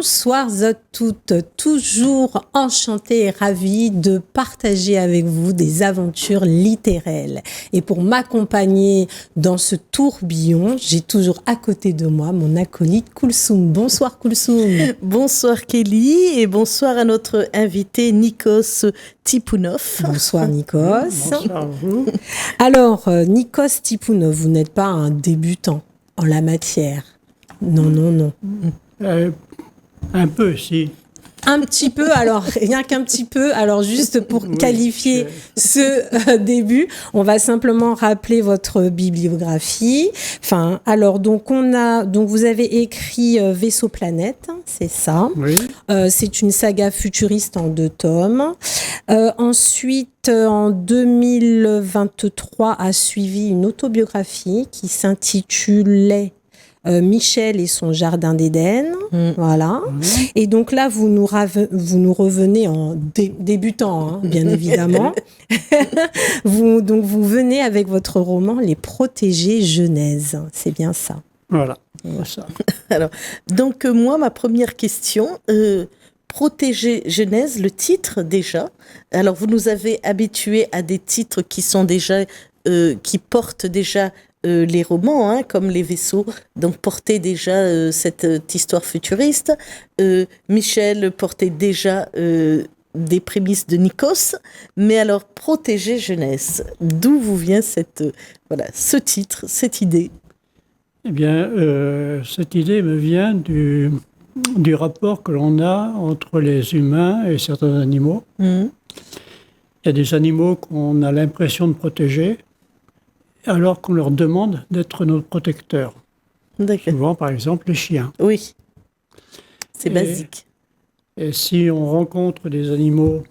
Bonsoir à toutes, toujours enchantée et ravie de partager avec vous des aventures littéraires. Et pour m'accompagner dans ce tourbillon, j'ai toujours à côté de moi mon acolyte Koulsoum. Bonsoir Koulsoum. Bonsoir Kelly et bonsoir à notre invité Nikos Tipounov. Bonsoir Nikos. Bonsoir à vous. Alors Nikos Tipounov, vous n'êtes pas un débutant en la matière. Non. Un peu, si. Un petit peu, alors rien qu'un petit peu, alors juste pour qualifier ce début, on va simplement rappeler votre bibliographie. Enfin, alors donc vous avez écrit Vaisseau Planète, c'est ça. Oui. C'est une saga futuriste en 2 tomes. Ensuite, en 2023, a suivi une autobiographie qui s'intitulait Michel et son jardin d'Éden, voilà. Et donc là, vous nous revenez en débutant, bien évidemment. vous venez avec votre roman Les Protégés Genèse, c'est bien ça. Voilà, ça. Alors, donc moi, ma première question, Protégés Genèse, le titre déjà. Alors, vous nous avez habitués à des titres qui sont déjà, qui portent déjà les romans, comme Les Vaisseaux, donc portaient déjà cette histoire futuriste. Michel portait déjà des prémices de Nikos, mais alors Protégés Jeunesse, d'où vous vient ce titre, cette idée? Eh bien, cette idée me vient du rapport que l'on a entre les humains et certains animaux. Il y a des animaux qu'on a l'impression de protéger, alors qu'on leur demande d'être nos protecteurs. D'accord. Souvent, par exemple, les chiens. Oui, c'est basique. Et si on rencontre des animaux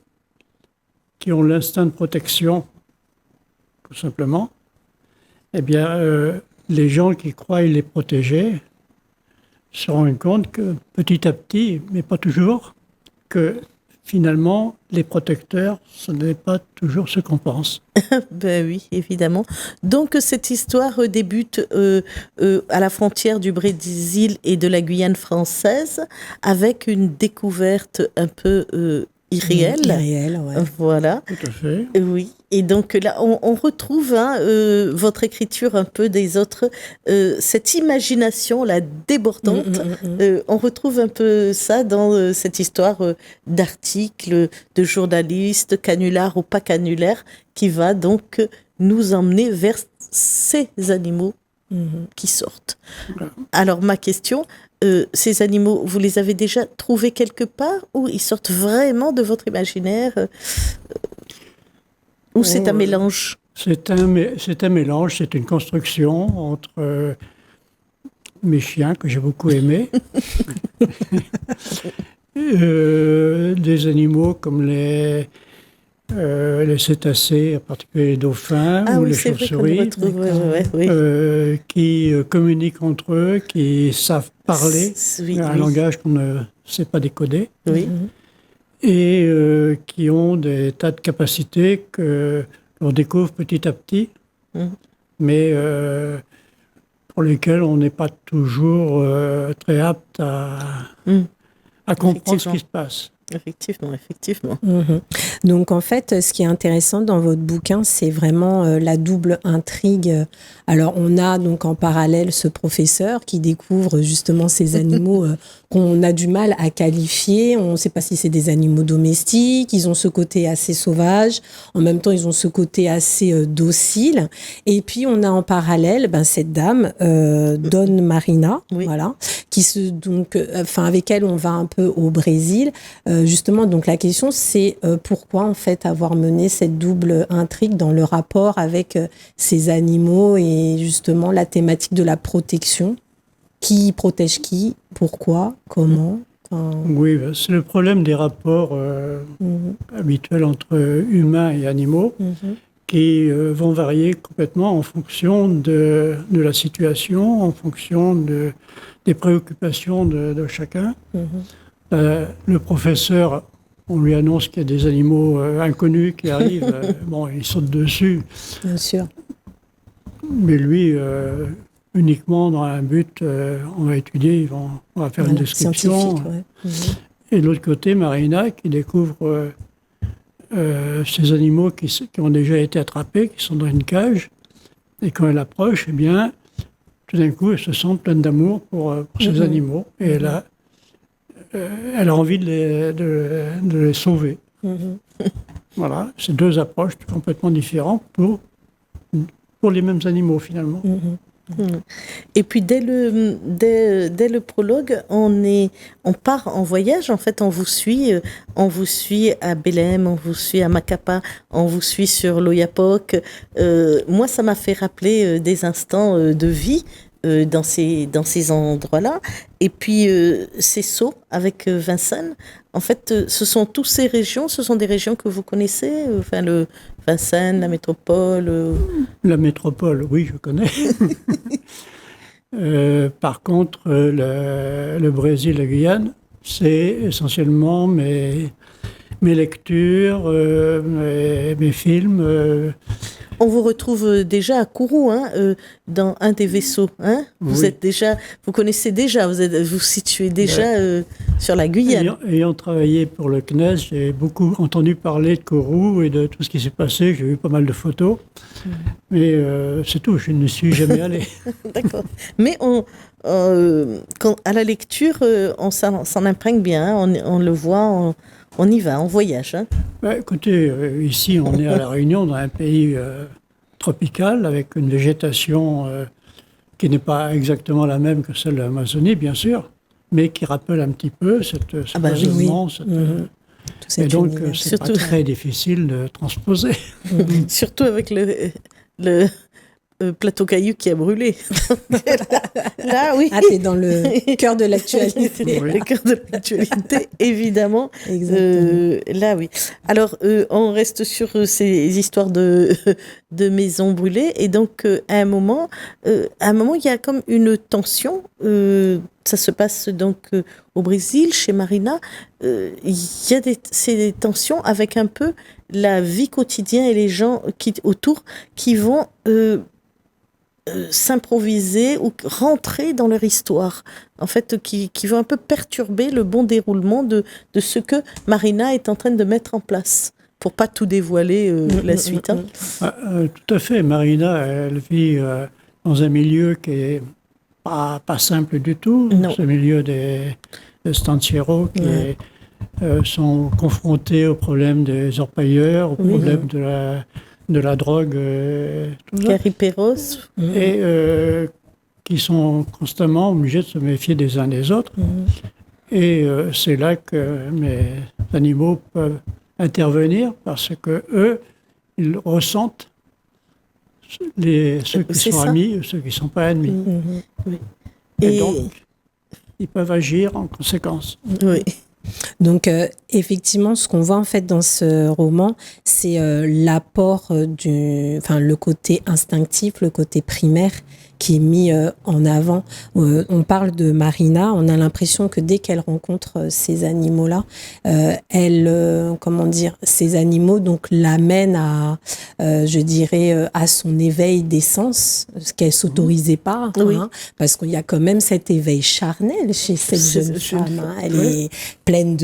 qui ont l'instinct de protection, tout simplement, eh bien, les gens qui croient les protéger se rendent compte que petit à petit, mais pas toujours, que finalement, les protecteurs, ce n'est pas toujours ce qu'on pense. Ben oui, évidemment. Donc, cette histoire débute à la frontière du Brésil et de la Guyane française avec une découverte un peu irréelle. Irréelle, ouais. Voilà. Tout à fait. Oui. Et donc là, on retrouve votre écriture un peu des autres, cette imagination là débordante. On retrouve un peu ça dans cette histoire d'articles, de journalistes, canulars ou pas canulars, qui va donc nous emmener vers ces animaux qui sortent. Voilà. Alors ma question, ces animaux, vous les avez déjà trouvés quelque part ou ils sortent vraiment de votre imaginaire ou c'est un mélange? C'est un mélange, c'est une construction entre mes chiens, que j'ai beaucoup aimés, des animaux comme les cétacés, en particulier les dauphins ou les chauves-souris, qui communiquent entre eux, qui savent parler, un langage qu'on ne sait pas décoder. Oui. Et qui ont des tas de capacités que l'on découvre petit à petit, mais pour lesquelles on n'est pas toujours très apte à comprendre ce qui se passe. Effectivement. Donc en fait, ce qui est intéressant dans votre bouquin, c'est vraiment la double intrigue. Alors on a donc en parallèle ce professeur qui découvre justement ces animaux qu'on a du mal à qualifier. On ne sait pas si c'est des animaux domestiques, ils ont ce côté assez sauvage, en même temps ils ont ce côté assez docile. Et puis on a en parallèle cette dame, Dona Marina, voilà, avec elle on va un peu au Brésil. Justement, donc la question c'est pourquoi en fait avoir mené cette double intrigue dans le rapport avec ces animaux et justement la thématique de la protection. Qui protège qui? Pourquoi? Comment? Oui, c'est le problème des rapports habituels entre humains et animaux qui vont varier complètement en fonction de la situation, en fonction des préoccupations de chacun. Le professeur, on lui annonce qu'il y a des animaux inconnus qui arrivent, il saute dessus. Bien sûr. Mais lui, uniquement dans un but, on va étudier, on va faire une description. Scientifique, ouais. Et de l'autre côté, Marina qui découvre ces animaux qui ont déjà été attrapés, qui sont dans une cage. Et quand elle approche, eh bien, tout d'un coup, elle se sent pleine d'amour pour ces animaux. Et elle a envie de les sauver. Voilà, c'est deux approches complètement différentes pour les mêmes animaux, finalement. Et puis dès le prologue, on part en voyage. En fait, on vous suit à Belém, on vous suit à Macapá, on vous suit sur l'Oyapock. Moi, ça m'a fait rappeler des instants de vie dans ces endroits-là. Et puis ces sauts avec Vincennes. En fait, ce sont des régions que vous connaissez, enfin le Vincennes, la métropole. La métropole, oui, je connais. Par contre, le Brésil, la Guyane, c'est essentiellement mes lectures, mes films. On vous retrouve déjà à Kourou, dans un des vaisseaux. Vous connaissez déjà, vous situez déjà sur la Guyane. Ayant travaillé pour le CNES, j'ai beaucoup entendu parler de Kourou et de tout ce qui s'est passé. J'ai vu pas mal de photos. Mais c'est tout, je ne suis jamais allé. D'accord. Mais à la lecture, on s'en imprègne bien, on le voit, on y va, on voyage. Écoutez, ici, on est à La Réunion, dans un pays tropical, avec une végétation qui n'est pas exactement la même que celle de l'Amazonie, bien sûr, mais qui rappelle un petit peu cette rayonnement. Et donc, c'est pas très difficile de transposer. Surtout avec le plateau caillou qui a brûlé. Là, oui. Ah, t'es dans le cœur de l'actualité. Oui. Le cœur de l'actualité, évidemment. Là, oui. Alors, on reste sur ces histoires de maisons brûlées. Et donc, à un moment, il y a comme une tension. Ça se passe donc au Brésil, chez Marina. Il y a ces tensions avec un peu la vie quotidienne et les gens autour qui vont s'improviser ou rentrer dans leur histoire, en fait, qui vont un peu perturber le bon déroulement de ce que Marina est en train de mettre en place, pour pas tout dévoiler la suite. Tout à fait. Marina, elle vit dans un milieu qui est pas simple du tout. Non. Ce milieu des estancieros qui sont confrontés au problème des orpailleurs, au problème de la drogue, tout ça. Cariperos. Et qui sont constamment obligés de se méfier des uns des autres. Et c'est là que mes animaux peuvent intervenir, parce que eux, ils ressentent ceux qui sont amis ou ceux qui ne sont pas ennemis. Oui. Et donc, ils peuvent agir en conséquence. Oui. Donc, effectivement, ce qu'on voit en fait dans ce roman, c'est l'apport le côté instinctif, le côté primaire qui est mis en avant. On parle de Marina, on a l'impression que dès qu'elle rencontre ces animaux-là, ces animaux donc l'amènent à, à son éveil des sens, ce qu'elle s'autorisait pas, parce qu'il y a quand même cet éveil charnel chez cette jeune femme. Elle est pleine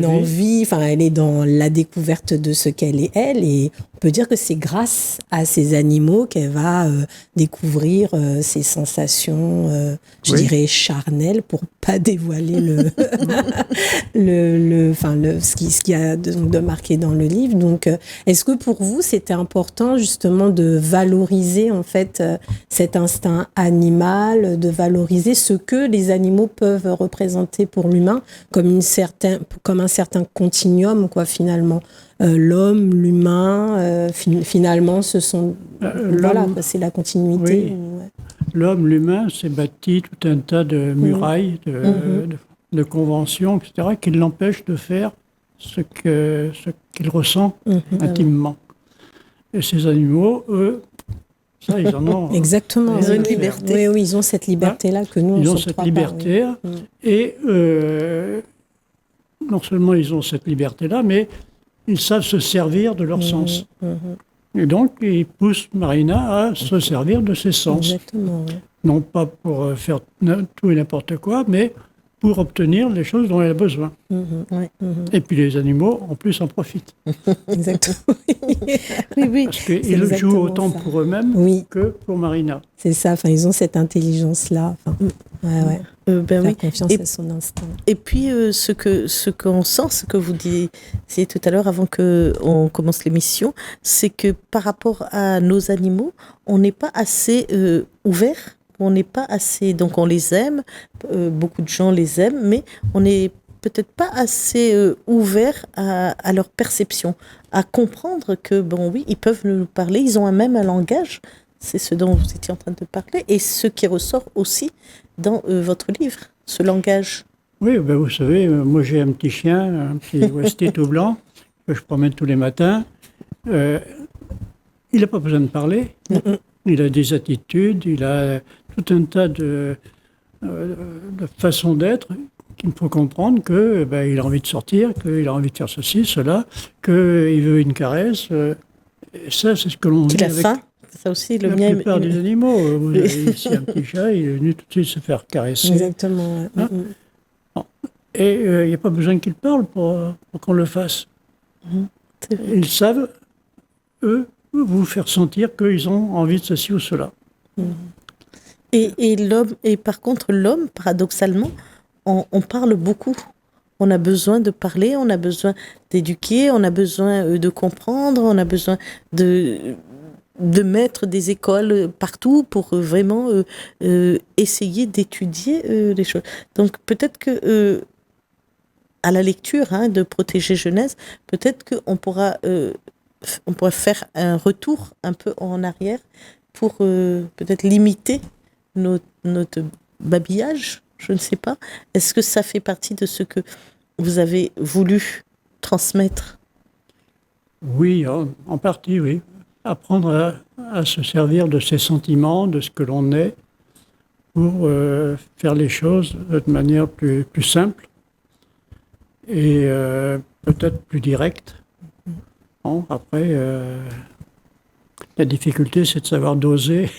d'envie, enfin, elle est dans la découverte de ce qu'elle est, elle, et on peut dire que c'est grâce à ces animaux qu'elle va découvrir ces sensations, charnelles, pour pas dévoiler ce qu'il y a de marqué dans le livre. Donc, est-ce que pour vous, c'était important justement de valoriser en fait cet instinct animal, de valoriser ce que les animaux peuvent représenter pour l'humain comme un certain continuum, quoi, finalement. L'homme, l'humain, finalement, ce sont c'est la continuité. Oui. L'homme, l'humain, s'est bâti tout un tas de murailles, de conventions, etc., qui l'empêchent de faire ce qu'il ressent intimement. Et ces animaux, eux, ça, ils en ont. Exactement. Ils ont une liberté. Oui, ils ont cette liberté-là que nous, ils ont cette liberté. Pas, oui. Et non seulement ils ont cette liberté-là, mais ils savent se servir de leur sens. Et donc, il pousse Marina à se servir de ses sens. Exactement. Ouais. Non pas pour faire tout et n'importe quoi, mais pour obtenir les choses dont elle a besoin. Ouais. Et puis les animaux, en plus, en profitent. Exactement. Oui. Parce qu'ils jouent autant ça. pour eux-mêmes Oui. que pour Marina. C'est ça. Enfin, ils ont cette intelligence-là. Enfin, ouais. Ben Faire oui. confiance à son instinct. Et puis, ce qu'on sent, ce que vous disiez tout à l'heure avant qu'on commence l'émission, c'est que par rapport à nos animaux, on n'est pas assez ouvert, on n'est pas assez... Donc, on les aime, beaucoup de gens les aiment, mais on n'est peut-être pas assez ouvert à leur perception, à comprendre que, bon oui, ils peuvent nous parler, ils ont même un langage, c'est ce dont vous étiez en train de parler, et ce qui ressort aussi dans votre livre, ce langage. Oui, ben vous savez, moi j'ai un petit chien, un petit Westie tout blanc, que je promène tous les matins. Il n'a pas besoin de parler. Il a des attitudes, il a tout un tas de façons d'être qu'il faut comprendre que il a envie de sortir, qu'il a envie de faire ceci, cela, qu'il veut une caresse. Et ça, c'est ce que l'on dit Qu'il a avec faim, ça aussi, le la mien. plupart des animaux. Vous avez ici un petit chat, il est venu tout de suite se faire caresser. Exactement. Ouais. Hein? Et il n'y a pas besoin qu'il parle pour qu'on le fasse. Ils savent, eux, vous faire sentir qu'ils ont envie de ceci ou cela. Et l'homme, et par contre, l'homme, paradoxalement, on parle beaucoup. On a besoin de parler, on a besoin d'éduquer, on a besoin de comprendre, on a besoin de mettre des écoles partout pour vraiment essayer d'étudier les choses. Donc peut-être que à la lecture de Protéger Genèse, peut-être qu'on pourra faire un retour un peu en arrière pour peut-être limiter notre babillage, je ne sais pas. Est-ce que ça fait partie de ce que vous avez voulu transmettre? Oui, en partie, oui. Apprendre à se servir de ses sentiments, de ce que l'on est, pour faire les choses de manière plus simple et peut-être plus directe. Bon, après, la difficulté, c'est de savoir doser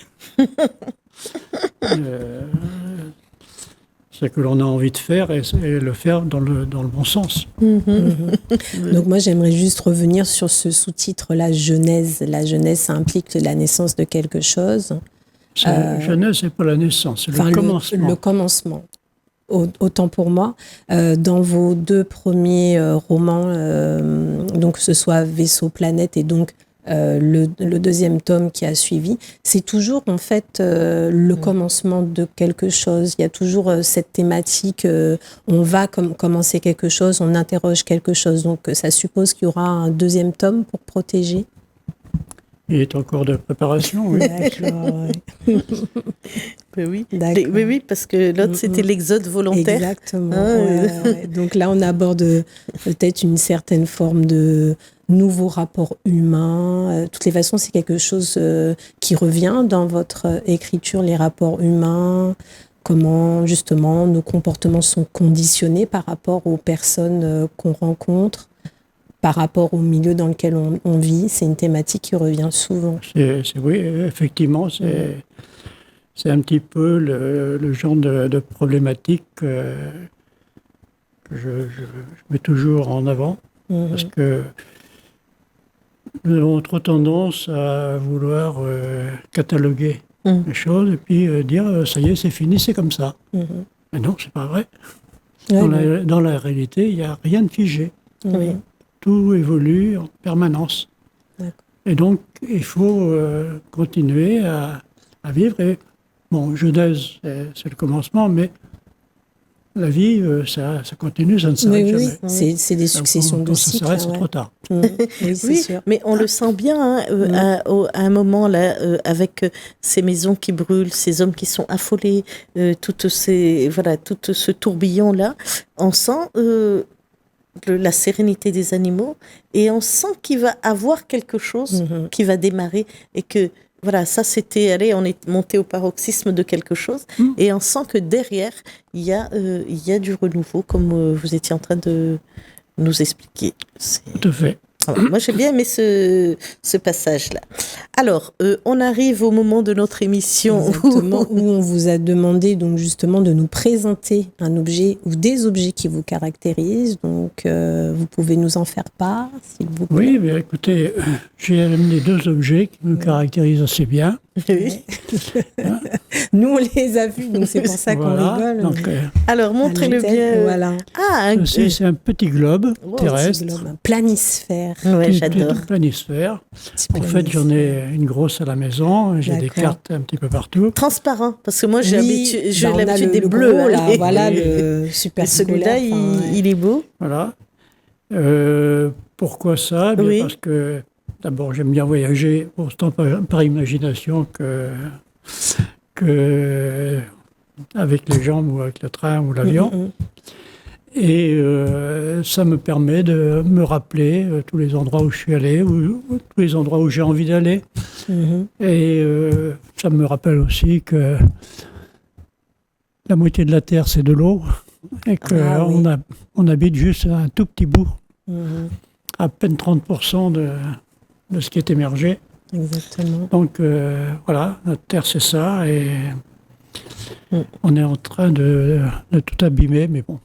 ce que l'on a envie de faire et le faire dans le bon sens. Donc moi, j'aimerais juste revenir sur ce sous-titre, la Genèse. La Genèse, ça implique la naissance de quelque chose. Genèse, c'est pas la naissance, c'est le commencement. Le commencement. Autant pour moi, dans vos deux premiers romans, donc que ce soit Vaisseau Planète et donc le deuxième tome qui a suivi, c'est toujours en fait le commencement de quelque chose. Il y a toujours cette thématique, on va commencer quelque chose, on interroge quelque chose. Donc ça suppose qu'il y aura un deuxième tome pour Protéger. Il est en cours de préparation, oui. D'accord. Oui. Oui, parce que l'autre, c'était l'exode volontaire. Exactement. Ouais. Donc là, on aborde peut-être une certaine forme de nouveau rapport humain. De toutes les façons, c'est quelque chose qui revient dans votre écriture, les rapports humains, comment justement nos comportements sont conditionnés par rapport aux personnes qu'on rencontre, par rapport au milieu dans lequel on vit. C'est une thématique qui revient souvent. Oui, effectivement, c'est un petit peu le genre de problématique que je mets toujours en avant, parce que nous avons trop tendance à vouloir cataloguer les choses et puis dire ça y est, c'est fini, c'est comme ça. Mais non, c'est pas vrai. Dans la réalité, il n'y a rien de figé. Tout évolue en permanence. D'accord. Et donc, il faut continuer à vivre. Et bon, Genèse, c'est le commencement, mais la vie, ça continue, ça ne s'arrête jamais. C'est des successions de cycles. Quand ça s'arrête, c'est trop tard. Oui, c'est sûr. Mais on le sent bien à un moment là, avec ces maisons qui brûlent, ces hommes qui sont affolés, tout ce tourbillon là. On sent la sérénité des animaux et on sent qu'il va avoir quelque chose qui va démarrer et que voilà, ça c'était, allez, on est monté au paroxysme de quelque chose et on sent que derrière il y a du renouveau comme vous étiez en train de nous expliquer. Tout à fait. Voilà, moi, j'ai bien aimé ce passage-là. Alors, on arrive au moment de notre émission Exactement, où on vous a demandé donc justement de nous présenter un objet ou des objets qui vous caractérisent. Donc, vous pouvez nous en faire part, s'il vous plaît. Oui, mais écoutez, j'ai amené 2 objets qui me caractérisent assez bien. Oui. Nous, on les a vus, donc c'est pour ça qu'on Voilà, rigole. donc, Alors, montrez-le bien. Voilà. Ah, c'est un petit globe terrestre. Petit globe, un planisphère. Ouais, Petit j'adore. planisphère. Petit En fait, j'en ai une grosse à la maison. J'ai des D'accord. cartes un petit peu partout. Transparent, parce que moi, j'ai Oui, on a l'habitude des le bleus. gros, là, hein. voilà, Et le super celui-là, scolaire, enfin, ouais. il est beau. Voilà. Pourquoi ça? Eh bien, Oui. parce que d'abord, j'aime bien voyager autant par imagination que avec les jambes ou avec le train ou l'avion. Et ça me permet de me rappeler tous les endroits où je suis allé, ou tous les endroits où j'ai envie d'aller. Et ça me rappelle aussi que la moitié de la Terre, c'est de l'eau, et qu'on oui. on habite juste un tout petit bout, à peine 30% de ce qui est émergé. Exactement. Donc voilà, notre Terre, c'est ça, et on est en train de tout abîmer, mais bon.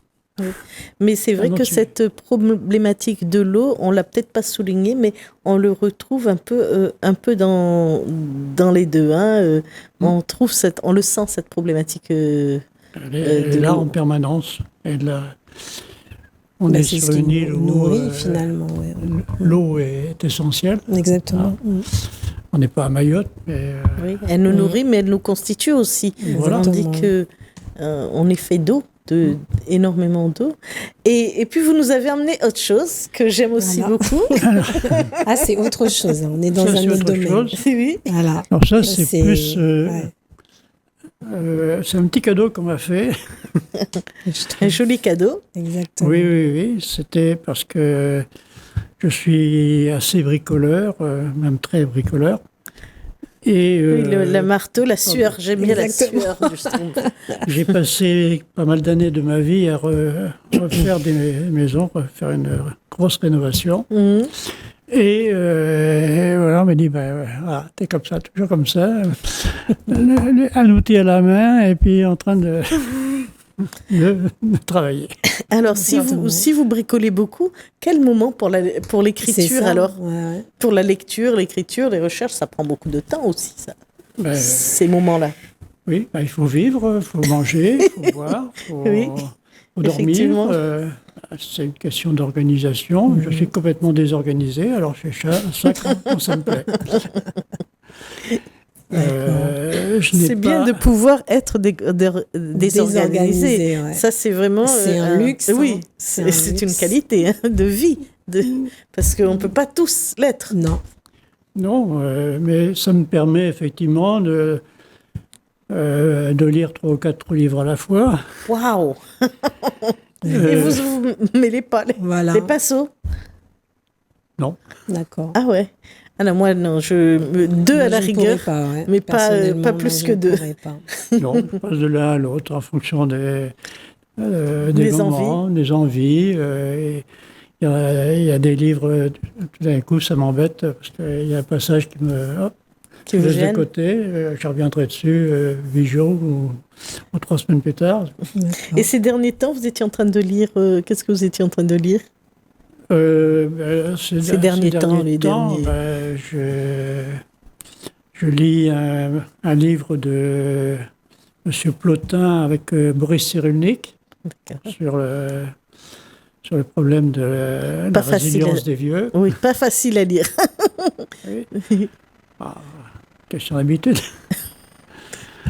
Mais c'est vrai que cette problématique de l'eau, on l'a peut-être pas souligné, mais on le retrouve un peu dans les deux. Hein. On le sent, cette problématique Elle est de là l'eau. en permanence. Et là, on est sur ce qui une île nous où nourrit finalement. Ouais. l'eau est essentielle. Exactement. On n'est pas à Mayotte, mais Oui, elle nous nourrit, mais elle nous constitue aussi. Voilà. On dit que on est fait d'eau, énormément d'eau. Et puis vous nous avez emmené autre chose que j'aime aussi Voilà. beaucoup. Ah, c'est autre chose. Hein. On est dans Ça, un c'est autre autre domaine. chose. Oui. Voilà. alors ça, c'est plus... ouais. c'est un petit cadeau qu'on m'a fait. Je trouve. Un joli cadeau. Exactement. Oui. C'était parce que je suis assez bricoleur, même très bricoleur. Et Oui, le marteau, la sueur. J'aime bien la Exactement. sueur, justement. j'ai passé pas mal d'années de ma vie à refaire des maisons, refaire une grosse rénovation. Mhm. Et voilà, on m'a dit, voilà, t'es comme ça, toujours comme ça. Un outil à la main et puis en train de travailler. Alors, si vous bricolez beaucoup, quel moment pour C'est l'écriture ça. alors? Ouais. Pour la lecture, l'écriture, les recherches, ça prend beaucoup de temps aussi, ça. Ben, Ces moments-là. oui, il faut vivre, il faut manger, il faut boire, il faut, Oui, faut dormir. effectivement. C'est une question d'organisation. Je suis complètement désorganisé, alors je fais ça quand ça me plaît. C'est bien de pouvoir être désorganisé. Ouais. Ça, c'est vraiment C'est un luxe, Oui, hein. c'est une qualité hein, de vie. Parce qu'on ne peut pas tous l'être. Non. Non, mais ça me permet effectivement de lire 3 ou 4 livres à la fois. Waouh. Et vous mêlez pas Voilà. les pinceaux? Non. D'accord. Ah ouais. Alors moi, non, deux Moi, à la je rigueur. pourrais pas, ouais. mais pas Personnellement, plus moi, que je 2. pourrais pas. Non, je passe de l'un à l'autre en fonction des Des moments, des envies. Il y a des livres, tout d'un coup, ça m'embête parce qu'il y a un passage qui me Qui vous laisse de gêne. côté. Je reviendrai dessus 8 jours ou 3 semaines plus tard. D'accord. Et ces derniers temps, vous étiez en train de lire. Qu'est-ce que vous étiez en train de lire? Ces derniers temps, les derniers. Je lis un livre de M. Plotin avec Boris Cyrulnik D'accord. sur le problème de la Pas facile résilience à- des vieux. Oui, pas facile à lire. Oui. Question d'habitude.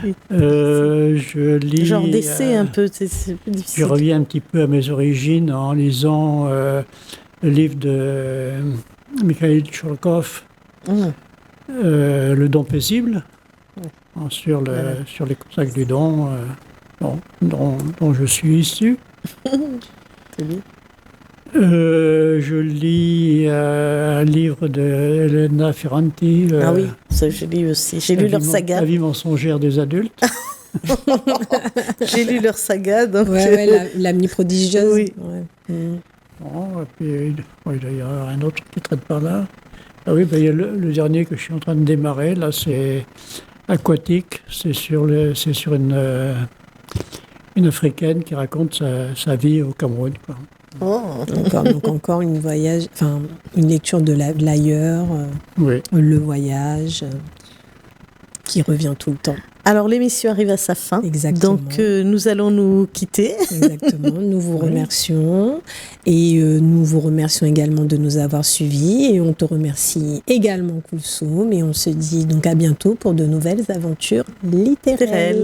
Oui. Je lis... Genre d'essai un peu, c'est plus Je difficile. reviens un petit peu à mes origines en lisant le livre de Mikhail Tchorkov, Mmh. Le don paisible, sur Voilà. les contacts du don dont je suis issu. C'est bien. Je lis un livre de Elena Ferranti. Ah oui, ça je lis aussi. J'ai lu leur saga. La vie mensongère des adultes. J'ai lu leur saga, donc Ouais, l'ami prodigieuse. Oui. Ouais. Bon, et puis, il doit y avoir un autre qui traite par là. Ah oui, il y a le dernier que je suis en train de démarrer, là, c'est aquatique. C'est sur une Africaine qui raconte sa vie au Cameroun, quoi. Oh. Donc encore une lecture de l'ailleurs, Oui. le voyage, qui revient tout le temps. Alors l'émission arrive à sa fin. Exactement. Donc nous allons nous quitter. Exactement. Nous vous remercions et nous vous remercions également de nous avoir suivis et on te remercie également Koulsoum et on se dit donc à bientôt pour de nouvelles aventures littéraires.